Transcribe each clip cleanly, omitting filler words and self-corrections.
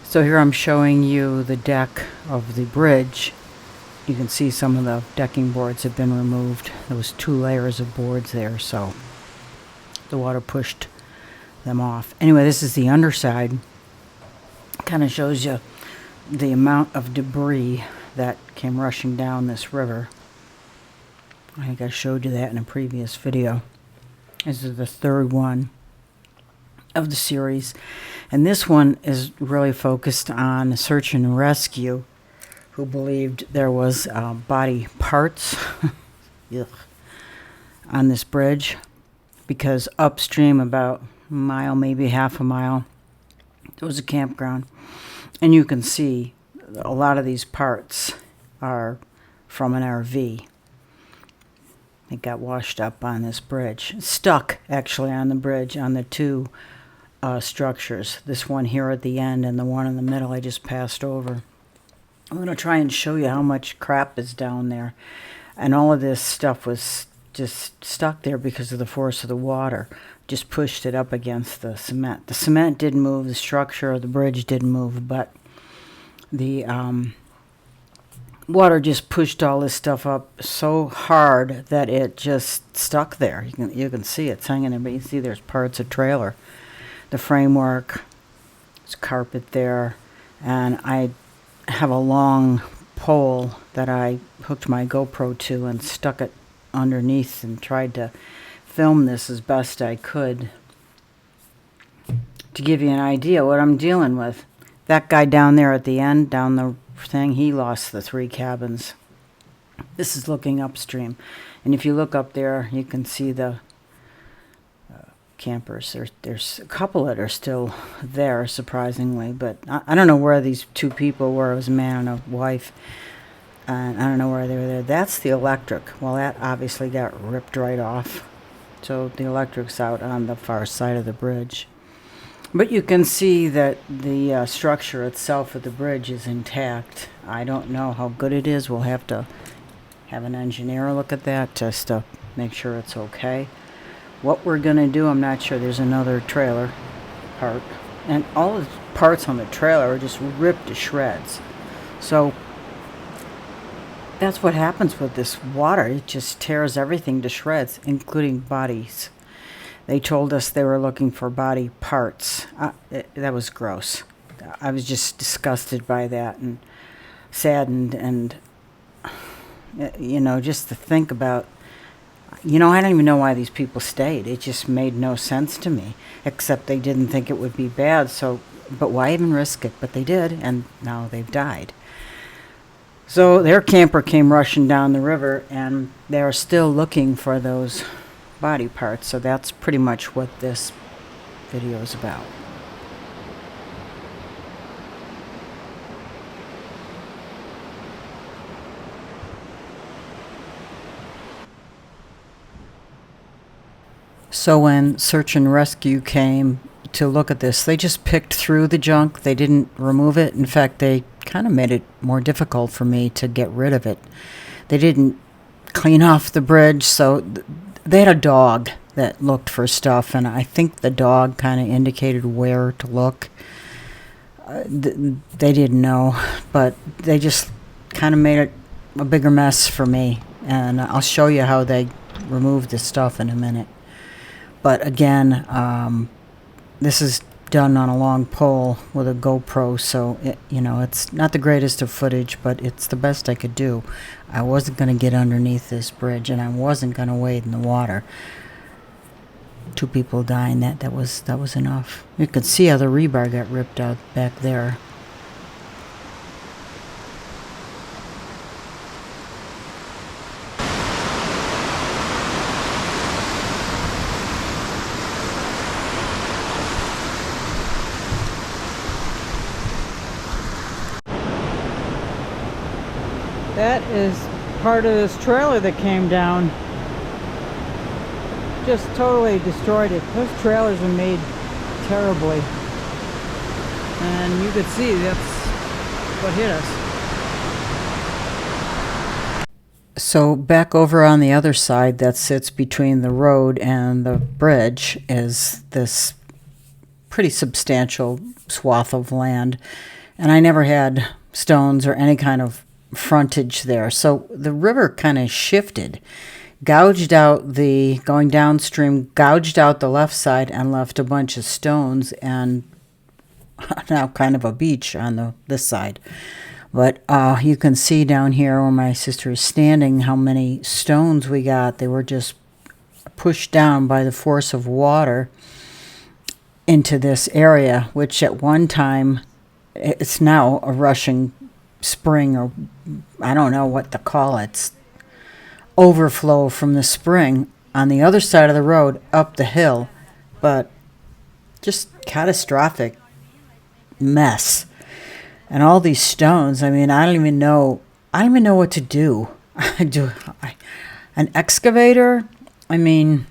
So here I'm showing you the deck of the bridge. You can see some of the decking boards have been removed. There was 2 layers of boards there, so the water pushed them off. Anyway, this is the underside. Kind of shows you the amount of debris that came rushing down this river. I think I showed you that in a previous video. This is the 3rd one of the series, and this one is really focused on search and rescue, who believed there was body parts on this bridge, because upstream about a mile, maybe half a mile, there was a campground, and you can see a lot of these parts are from an RV. It got washed up on this bridge, stuck actually on the bridge, on the 2 structures. This one here at the end and the one in the middle I just passed over. I'm going to try and show you how much crap is down there. And all of this stuff was just stuck there because of the force of the water. Just pushed it up against the cement. The cement didn't move, the structure of the bridge didn't move, but the water just pushed all this stuff up so hard that it just stuck there. You can see it's hanging there, but you see there's parts of trailer. The framework, there's carpet there, and I have a long pole that I hooked my GoPro to and stuck it underneath and tried to film this as best I could to give you an idea what I'm dealing with. That guy down there at the end, down the thing, he lost the 3 cabins. This is looking upstream, and if you look up there, you can see the campers. There's a couple that are still there, surprisingly, but I don't know where these 2 people were. It was a man and a wife, and I don't know where they were there. That's the electric. Well, that obviously got ripped right off, so the electric's out on the far side of the bridge. But you can see that the structure itself of the bridge is intact. I don't know how good it is. We'll have to have an engineer look at that just to make sure it's okay. What we're going to do, I'm not sure. There's another trailer part, and all the parts on the trailer are just ripped to shreds. So that's what happens with this water. It just tears everything to shreds, including bodies. They told us they were looking for body parts. That was gross. I was just disgusted by that and saddened, and just to think about, I don't even know why these people stayed. It just made no sense to me, except they didn't think it would be bad. So, but why even risk it? But they did, and now they've died. So their camper came rushing down the river, and they're still looking for those body parts. So that's pretty much what this video is about. So when search and rescue came to look at this, they just picked through the junk. They didn't remove it. In fact, they kind of made it more difficult for me to get rid of it. They didn't clean off the bridge, so they had a dog that looked for stuff, and I think the dog kind of indicated where to look. They didn't know, but they just kind of made it a bigger mess for me, and I'll show you how they removed the stuff in a minute. But again, this is done on a long pole with a GoPro, so it's not the greatest of footage, but it's the best I could do. I wasn't going to get underneath this bridge, and I wasn't going to wade in the water. 2 people dying, that was enough. You could see how the rebar got ripped out back there. That is part of this trailer that came down. Just totally destroyed it. Those trailers are made terribly. And you could see that's what hit us. So back over on the other side that sits between the road and the bridge is this pretty substantial swath of land. And I never had stones or any kind of frontage there. So the river kind of shifted, gouged out the, going downstream, gouged out the left side and left a bunch of stones and now kind of a beach on this side. But you can see down here where my sister is standing how many stones we got. They were just pushed down by the force of water into this area, which at one time, it's now a rushing spring, or I don't know what to call it. It's overflow from the spring on the other side of the road up the hill, but just catastrophic mess. And all these stones, I mean, I don't even know what to do. An excavator? I mean,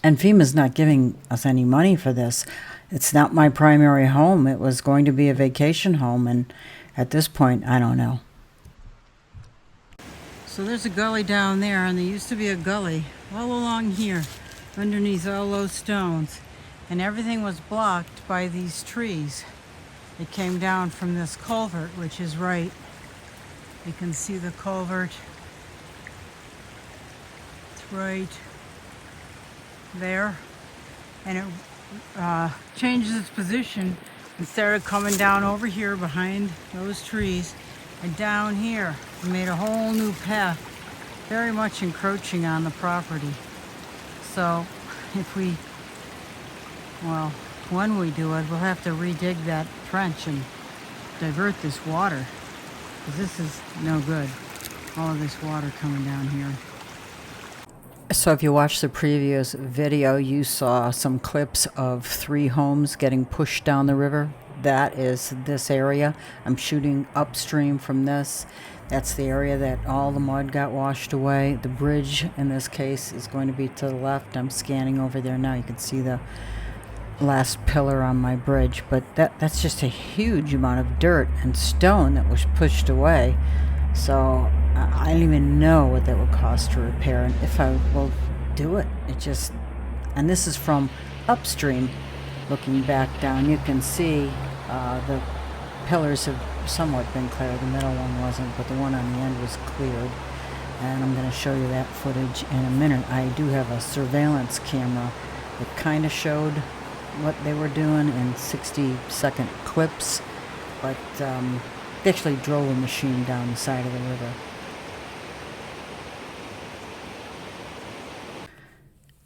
and FEMA's not giving us any money for this. It's not my primary home. It was going to be a vacation home, and at this point, I don't know. So there's a gully down there, and there used to be a gully all along here, underneath all those stones, and everything was blocked by these trees. It came down from this culvert, which is right. You can see the culvert. It's right there. And it changes its position and started coming down over here behind those trees and down here. It made a whole new path, very much encroaching on the property. So if we, well, when we do it, we'll have to redig that trench and divert this water, because this is no good, all of this water coming down here. So if you watched the previous video, you saw some clips of 3 homes getting pushed down the river. That is this area. I'm shooting upstream from this. That's the area that all the mud got washed away. The bridge in this case is going to be to the left. I'm scanning over there now. You can see the last pillar on my bridge, but that's just a huge amount of dirt and stone that was pushed away. So I don't even know what that would cost to repair, and if I will do it. And this is from upstream. Looking back down, you can see the pillars have somewhat been cleared. The middle one wasn't, but the one on the end was cleared, and I'm going to show you that footage in a minute. I do have a surveillance camera that kind of showed what they were doing in 60-second clips, but they actually drove a machine down the side of the river.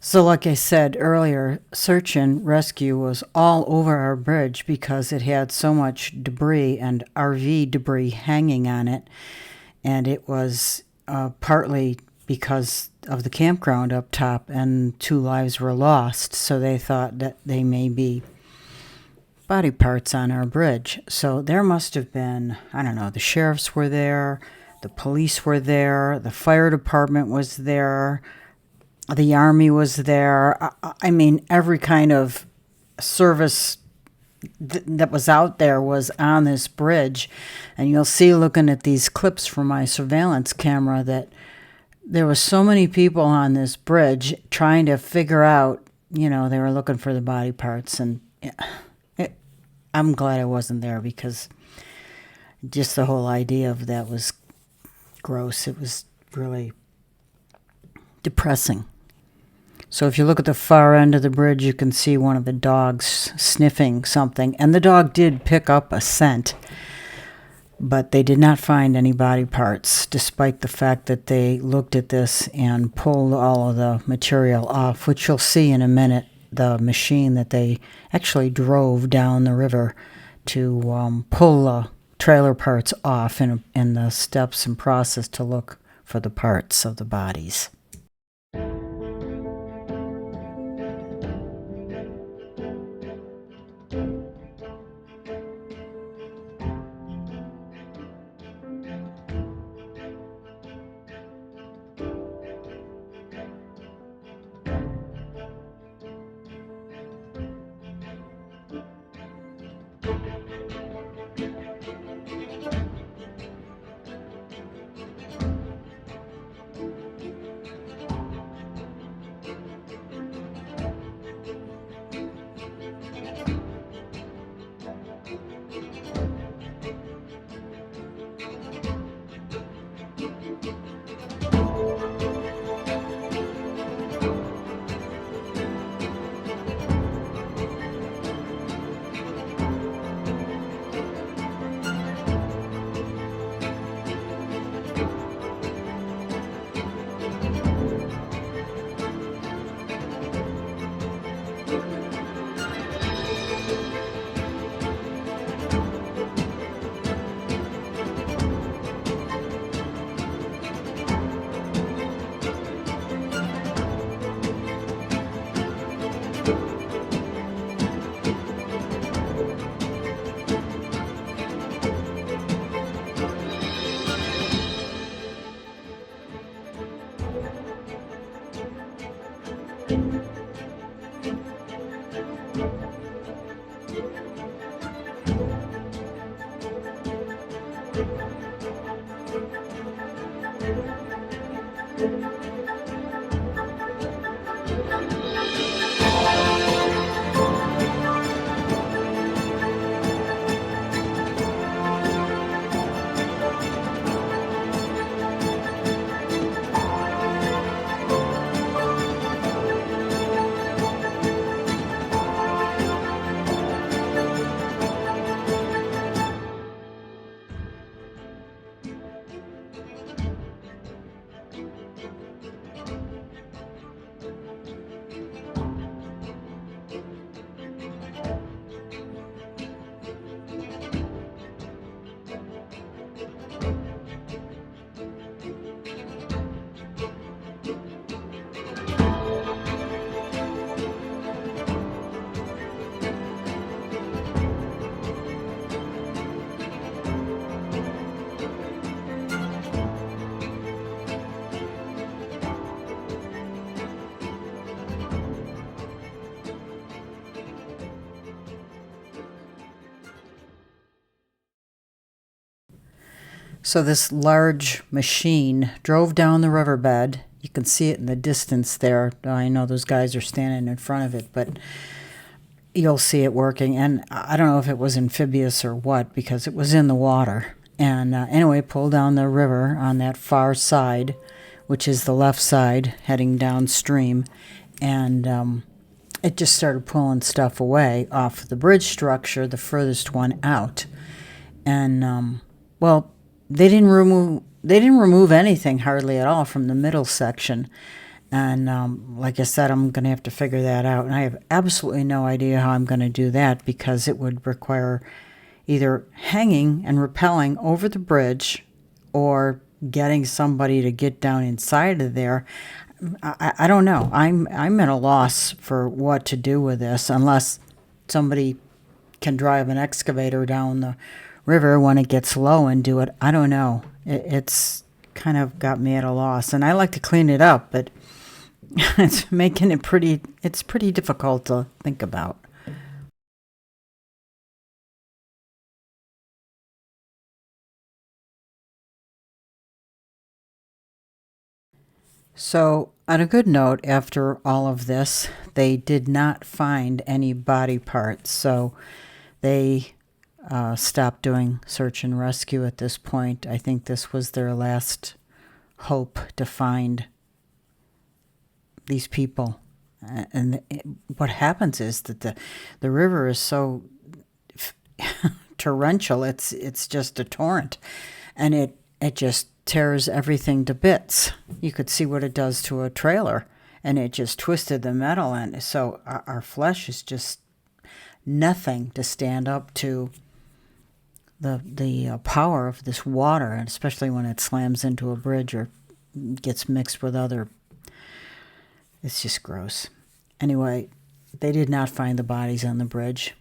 So like I said earlier, search and rescue was all over our bridge because it had so much debris and RV debris hanging on it, and it was partly because of the campground up top, and 2 lives were lost, so they thought that they may be body parts on our bridge. So there must have been, I don't know, the sheriffs were there, the police were there, the fire department was there, the army was there. I mean, every kind of service that was out there was on this bridge. And you'll see, looking at these clips from my surveillance camera, that there were so many people on this bridge trying to figure out, they were looking for the body parts. And I'm glad I wasn't there, because just the whole idea of that was gross. It was really depressing. So if you look at the far end of the bridge, you can see one of the dogs sniffing something. And the dog did pick up a scent, but they did not find any body parts, despite the fact that they looked at this and pulled all of the material off, which you'll see in a minute, the machine that they actually drove down the river to pull the trailer parts off in the steps and process to look for the parts of the bodies. So this large machine drove down the riverbed. You can see it in the distance there. I know those guys are standing in front of it, but you'll see it working. And I don't know if it was amphibious or what, because it was in the water. And anyway, pulled down the river on that far side, which is the left side, heading downstream. And it just started pulling stuff away off the bridge structure, the furthest one out. And, well, they didn't remove anything hardly at all from the middle section. And like I said, I'm going to have to figure that out. And I have absolutely no idea how I'm going to do that, because it would require either hanging and rappelling over the bridge or getting somebody to get down inside of there. I don't know. I'm at a loss for what to do with this, unless somebody can drive an excavator down the river when it gets low and do it. I don't know. It's kind of got me at a loss, and I like to clean it up, but it's making it it's pretty difficult to think about. So, on a good note, after all of this, they did not find any body parts, so they stopped doing search and rescue at this point. I think this was their last hope to find these people. And what happens is that the river is so torrential, it's just a torrent, and it just tears everything to bits. You could see what it does to a trailer, and it just twisted the metal, and so our flesh is just nothing to stand up to the power of this water, and especially when it slams into a bridge or gets mixed with other. It's just gross. Anyway, they did not find the bodies on the bridge,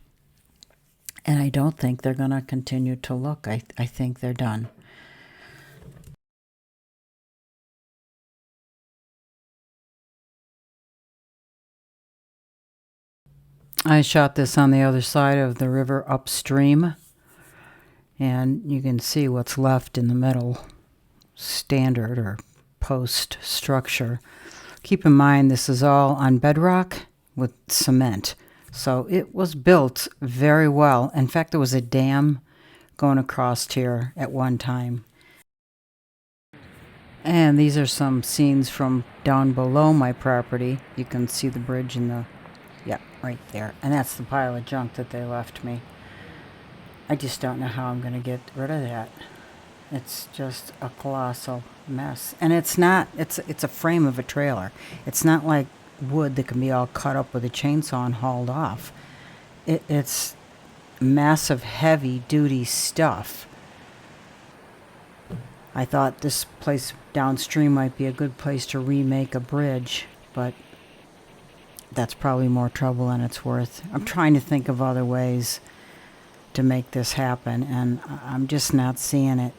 and I don't think they're going to continue to look. I think they're done. I shot this on the other side of the river upstream, and you can see what's left in the middle standard or post structure. Keep in mind, this is all on bedrock with cement, so it was built very well. In fact, there was a dam going across here at one time. And these are some scenes from down below my property. You can see the bridge in the, yeah, right there. And that's the pile of junk that they left me. I just don't know how I'm going to get rid of that. It's just a colossal mess. And it's not, it's a frame of a trailer. It's not like wood that can be all cut up with a chainsaw and hauled off. It's massive, heavy-duty stuff. I thought this place downstream might be a good place to remake a bridge, but that's probably more trouble than it's worth. I'm trying to think of other ways to make this happen, and I'm just not seeing it.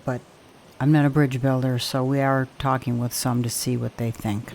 But I'm not a bridge builder, so we are talking with some to see what they think.